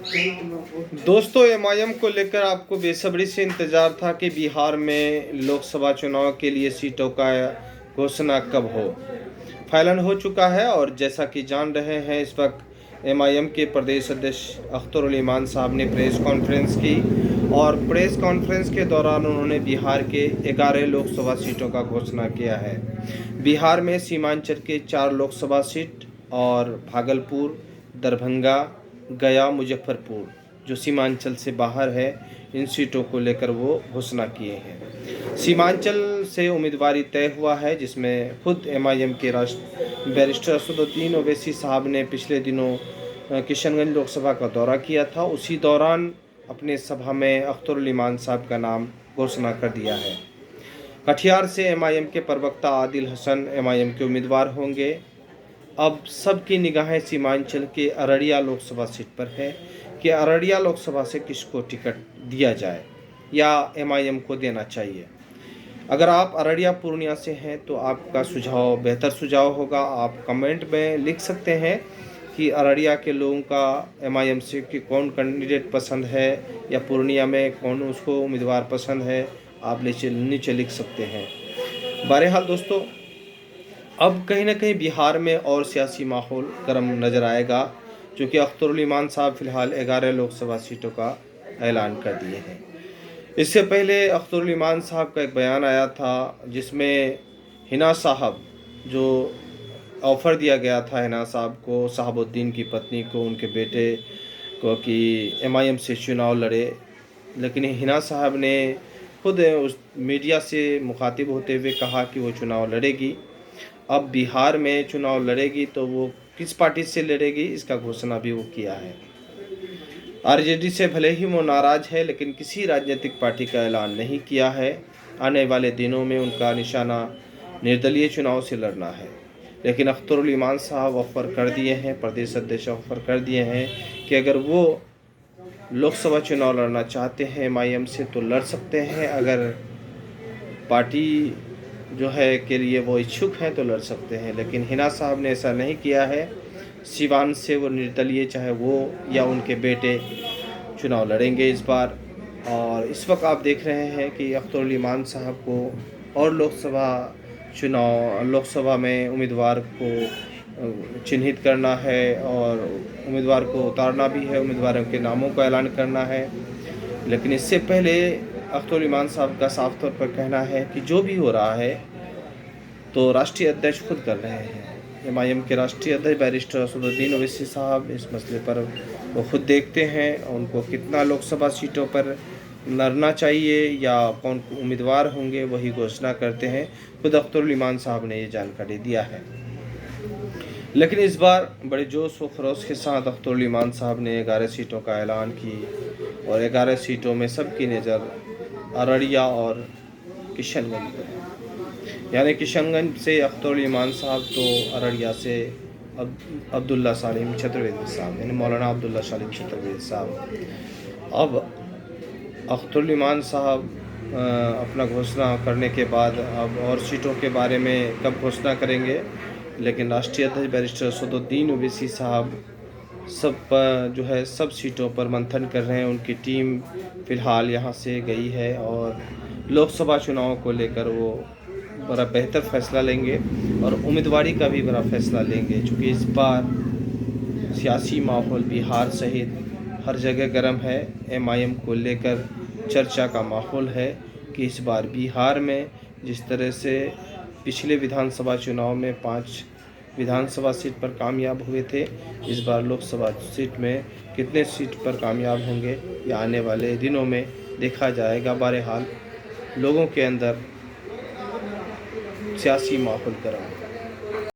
दोस्तों, एमआईएम को लेकर आपको बेसब्री से इंतज़ार था कि बिहार में लोकसभा चुनाव के लिए सीटों का घोषणा कब हो। फैलन हो चुका है और जैसा कि जान रहे हैं, इस वक्त एमआईएम के प्रदेश अध्यक्ष अख्तर उल ईमान साहब ने प्रेस कॉन्फ्रेंस की और प्रेस कॉन्फ्रेंस के दौरान उन्होंने बिहार के 11 लोकसभा सीटों का घोषणा किया है। बिहार में सीमांचल के 4 लोकसभा सीट और भागलपुर, दरभंगा, गया, मुजफ्फरपुर जो सीमांचल से बाहर है, इन सीटों को लेकर वो घोषणा किए हैं। सीमांचल से उम्मीदवारी तय हुआ है, जिसमें खुद एमआईएम के राष्ट्र बैरिस्टर असदुद्दीन ओवैसी साहब ने पिछले दिनों किशनगंज लोकसभा का दौरा किया था। उसी दौरान अपने सभा में अख्तर उल ईमान साहब का नाम घोषणा कर दिया है। कटिहार से एमआईएम के प्रवक्ता आदिल हसन एमआईएम के उम्मीदवार होंगे। अब सबकी निगाहें सीमांचल के अररिया लोकसभा सीट पर है कि अररिया लोकसभा से किसको टिकट दिया जाए या एमआईएम को देना चाहिए। अगर आप अररिया पूर्णिया से हैं तो आपका सुझाव बेहतर सुझाव होगा। आप कमेंट में लिख सकते हैं कि अररिया के लोगों का एमआईएम से कि कौन कैंडिडेट पसंद है या पूर्णिया में कौन उसको उम्मीदवार पसंद है, आप नीचे लिख सकते हैं। बहरहाल दोस्तों, अब कहीं ना कहीं बिहार में और सियासी माहौल गर्म नज़र आएगा, क्योंकि अख्तर उल ईमान साहब फिलहाल 11 लोकसभा सीटों का ऐलान कर दिए हैं। इससे पहले अख्तर उल ईमान साहब का एक बयान आया था, जिसमें हिना साहब, जो ऑफ़र दिया गया था हिना साहब को, शहाबुद्दीन की पत्नी को, उनके बेटे को कि एमआईएम से चुनाव लड़े, लेकिन हिना साहब ने खुद उस मीडिया से मुखातिब होते हुए कहा कि वो चुनाव लड़ेगी। अब बिहार में चुनाव लड़ेगी तो वो किस पार्टी से लड़ेगी, इसका घोषणा भी वो किया है। आरजेडी से भले ही वो नाराज है, लेकिन किसी राजनीतिक पार्टी का ऐलान नहीं किया है। आने वाले दिनों में उनका निशाना निर्दलीय चुनाव से लड़ना है। लेकिन अख्तर उल ईमान साहब ऑफर कर दिए हैं, प्रदेश अध्यक्ष ऑफर कर दिए हैं कि अगर वो लोकसभा चुनाव लड़ना चाहते हैं एमआईएम से तो लड़ सकते हैं। अगर पार्टी जो है के लिए वो इच्छुक हैं तो लड़ सकते हैं। लेकिन हिना साहब ने ऐसा नहीं किया है। सिवान से वो निर्दलीय, चाहे वो या उनके बेटे चुनाव लड़ेंगे इस बार। और इस वक्त आप देख रहे हैं कि अख्तर उल ईमान साहब को और लोकसभा में उम्मीदवार को चिन्हित करना है और उम्मीदवार को उतारना भी है, उम्मीदवारों के नामों का ऐलान करना है। लेकिन इससे पहले अख्तर उल ईमान साहब का साफ तौर पर कहना है कि जो भी हो रहा है तो राष्ट्रीय अध्यक्ष खुद कर रहे हैं। एमआईएम के राष्ट्रीय अध्यक्ष बैरिस्टर असदुद्दीन ओवैसी साहब इस मसले पर वो खुद देखते हैं, उनको कितना लोकसभा सीटों पर लड़ना चाहिए या कौन उम्मीदवार होंगे वही घोषणा करते हैं। खुद अख्तर उल ईमान साहब ने ये जानकारी दिया है। लेकिन इस बार बड़े जोश व खरोश के साथ अख्तर उल ईमान साहब ने 11 सीटों का ऐलान की और 11 सीटों में सबकी नज़र अररिया और किशनगंज पर, यानी किशनगंज से अख्तर उल ईमान साहब तो अररिया से अब्दुल्ला सालिम चतुर्वेदी साहब, यानी मौलाना अब्दुल्ला सालिम चतुर्वेदी साहब। अब अख्तर उल ईमान साहब अपना घोषणा करने के बाद अब और सीटों के बारे में कब घोषणा करेंगे, लेकिन राष्ट्रीय अध्यक्ष बैरिस्टर असदुद्दीन ओवैसी साहब सब सीटों पर मंथन कर रहे हैं। उनकी टीम फ़िलहाल यहाँ से गई है और लोकसभा चुनाव को लेकर वो बड़ा बेहतर फैसला लेंगे और उम्मीदवारी का भी बड़ा फैसला लेंगे। चूँकि इस बार सियासी माहौल बिहार सहित हर जगह गर्म है। एमआईएम को लेकर चर्चा का माहौल है कि इस बार बिहार में जिस तरह से पिछले विधानसभा चुनाव में 5 विधानसभा सीट पर कामयाब हुए थे, इस बार लोकसभा सीट में कितने सीट पर कामयाब होंगे या आने वाले दिनों में देखा जाएगा। बहरहाल लोगों के अंदर सियासी माहौल गर्म है।